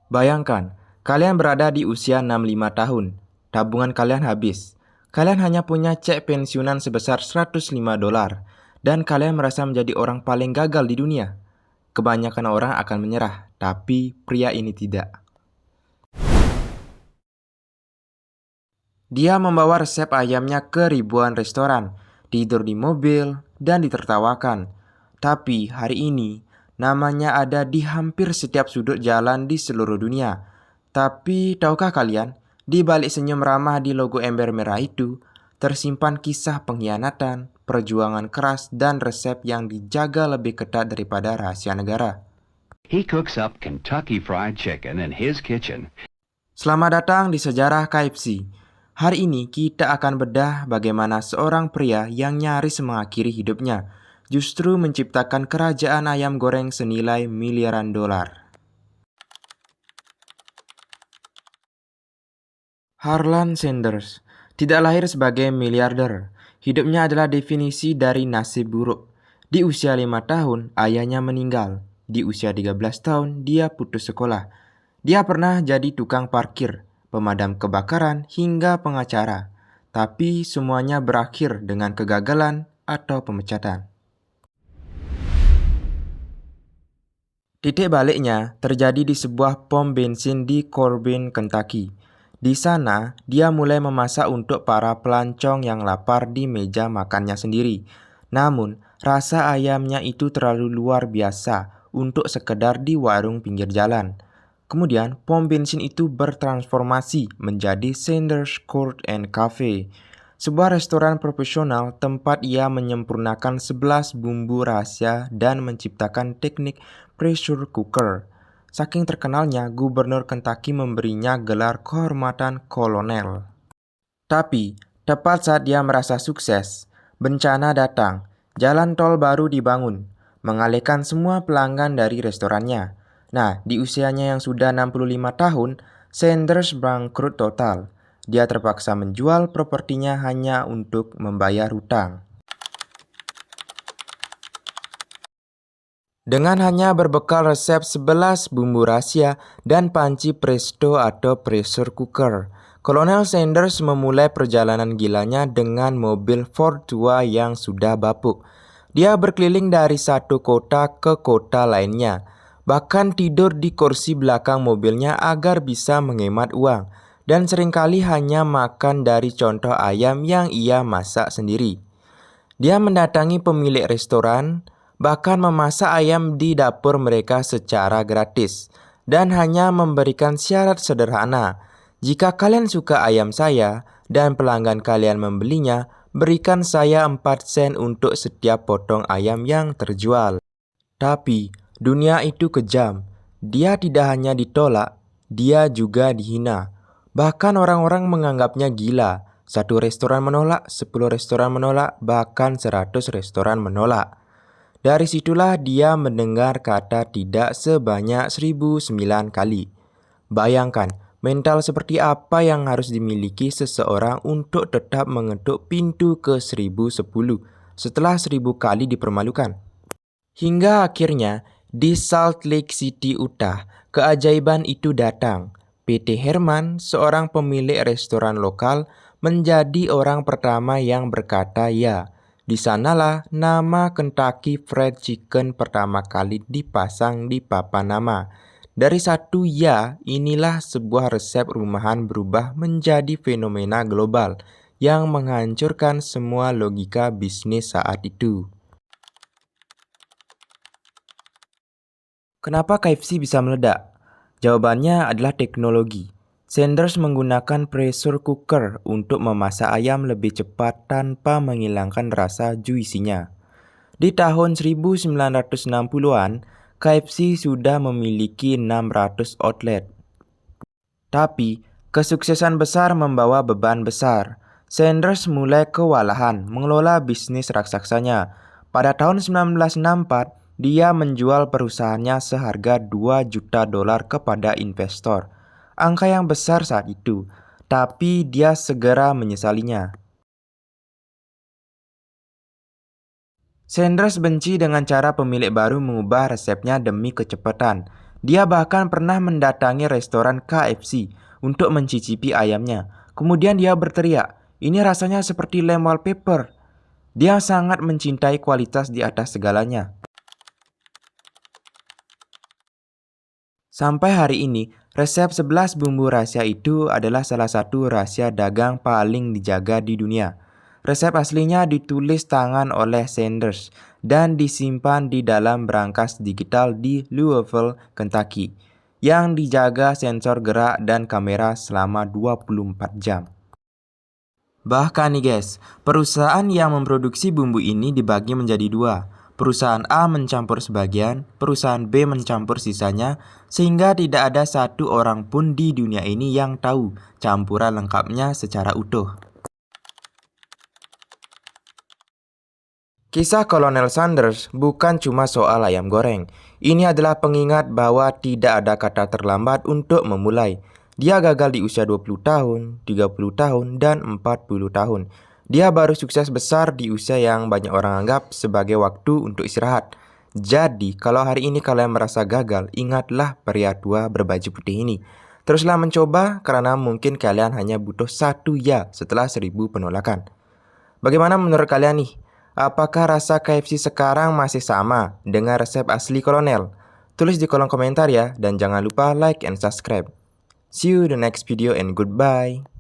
Bayangkan, kalian berada di usia 65 tahun, tabungan kalian habis. Kalian hanya punya cek pensiunan sebesar $105, dan kalian merasa menjadi orang paling gagal di dunia. Kebanyakan orang akan menyerah, tapi pria ini tidak. Dia membawa resep ayamnya ke ribuan restoran, tidur di mobil, dan ditertawakan. Tapi hari ini, namanya ada di hampir setiap sudut jalan di seluruh dunia. Tapi tahukah kalian, di balik senyum ramah di logo ember merah itu, tersimpan kisah pengkhianatan, perjuangan keras, dan resep yang dijaga lebih ketat daripada rahasia negara. He cooks up Kentucky Fried Chicken in his kitchen. Selamat datang di Sejarah KFC. Hari ini kita akan bedah bagaimana seorang pria yang nyaris mengakhiri hidupnya justru menciptakan kerajaan ayam goreng senilai miliaran dolar. Harlan Sanders tidak lahir sebagai miliarder. Hidupnya adalah definisi dari nasib buruk. Di usia 5 tahun, ayahnya meninggal. Di usia 13 tahun, dia putus sekolah. Dia pernah jadi tukang parkir, pemadam kebakaran, hingga pengacara. Tapi semuanya berakhir dengan kegagalan atau pemecatan. Titik baliknya terjadi di sebuah pom bensin di Corbin, Kentucky. Di sana, dia mulai memasak untuk para pelancong yang lapar di meja makannya sendiri. Namun, rasa ayamnya itu terlalu luar biasa untuk sekedar di warung pinggir jalan. Kemudian, pom bensin itu bertransformasi menjadi Sanders Court and Cafe, sebuah restoran profesional tempat ia menyempurnakan 11 bumbu rahasia dan menciptakan teknik pressure cooker. Saking terkenalnya, Gubernur Kentucky memberinya gelar kehormatan kolonel. Tapi, tepat saat dia merasa sukses, bencana datang. Jalan tol baru dibangun, mengalihkan semua pelanggan dari restorannya. Nah, di usianya yang sudah 65 tahun, Sanders bangkrut total. Dia terpaksa menjual propertinya hanya untuk membayar hutang. Dengan hanya berbekal resep 11 bumbu rahasia dan panci presto atau pressure cooker, Kolonel Sanders memulai perjalanan gilanya dengan mobil Ford tua yang sudah bapuk. Dia berkeliling dari satu kota ke kota lainnya, bahkan tidur di kursi belakang mobilnya agar bisa menghemat uang, dan seringkali hanya makan dari contoh ayam yang ia masak sendiri. Dia mendatangi pemilik restoran, bahkan memasak ayam di dapur mereka secara gratis, dan hanya memberikan syarat sederhana. Jika kalian suka ayam saya dan pelanggan kalian membelinya, berikan saya 4 sen untuk setiap potong ayam yang terjual. Tapi dunia itu kejam. Dia tidak hanya ditolak, dia juga dihina. Bahkan orang-orang menganggapnya gila. Satu restoran menolak, 10 restoran menolak, bahkan 100 restoran menolak. Dari situlah dia mendengar kata tidak sebanyak 1009 kali. Bayangkan, mental seperti apa yang harus dimiliki seseorang untuk tetap mengetuk pintu ke 1010 setelah 1000 kali dipermalukan. Hingga akhirnya, di Salt Lake City, Utah, keajaiban itu datang. P.T. Herman, seorang pemilik restoran lokal, menjadi orang pertama yang berkata ya. Di sanalah nama Kentucky Fried Chicken pertama kali dipasang di papan nama. Dari satu ya, inilah sebuah resep rumahan berubah menjadi fenomena global yang menghancurkan semua logika bisnis saat itu. Kenapa KFC bisa meledak? Jawabannya adalah teknologi. Sanders menggunakan pressure cooker untuk memasak ayam lebih cepat tanpa menghilangkan rasa juicy-nya. Di tahun 1960-an, KFC sudah memiliki 600 outlet. Tapi, kesuksesan besar membawa beban besar. Sanders mulai kewalahan mengelola bisnis raksasanya. Pada tahun 1964, dia menjual perusahaannya seharga $2 juta kepada investor. Angka yang besar saat itu, tapi dia segera menyesalinya. Sanders benci dengan cara pemilik baru mengubah resepnya demi kecepatan. Dia bahkan pernah mendatangi restoran KFC untuk mencicipi ayamnya. Kemudian dia berteriak, "Ini rasanya seperti lem wallpaper." Dia sangat mencintai kualitas di atas segalanya. Sampai hari ini, resep 11 bumbu rahasia itu adalah salah satu rahasia dagang paling dijaga di dunia. Resep aslinya ditulis tangan oleh Sanders dan disimpan di dalam brankas digital di Louisville, Kentucky, yang dijaga sensor gerak dan kamera selama 24 jam. Bahkan nih guys, perusahaan yang memproduksi bumbu ini dibagi menjadi dua. Perusahaan A mencampur sebagian, perusahaan B mencampur sisanya, sehingga tidak ada satu orang pun di dunia ini yang tahu campuran lengkapnya secara utuh. Kisah Kolonel Sanders bukan cuma soal ayam goreng. Ini adalah pengingat bahwa tidak ada kata terlambat untuk memulai. Dia gagal di usia 20 tahun, 30 tahun, dan 40 tahun. Dia baru sukses besar di usia yang banyak orang anggap sebagai waktu untuk istirahat. Jadi, kalau hari ini kalian merasa gagal, ingatlah pria tua berbaju putih ini. Teruslah mencoba karena mungkin kalian hanya butuh satu ya setelah 1000 penolakan. Bagaimana menurut kalian nih? Apakah rasa KFC sekarang masih sama dengan resep asli Kolonel? Tulis di kolom komentar ya, dan jangan lupa like and subscribe. See you in the next video and goodbye.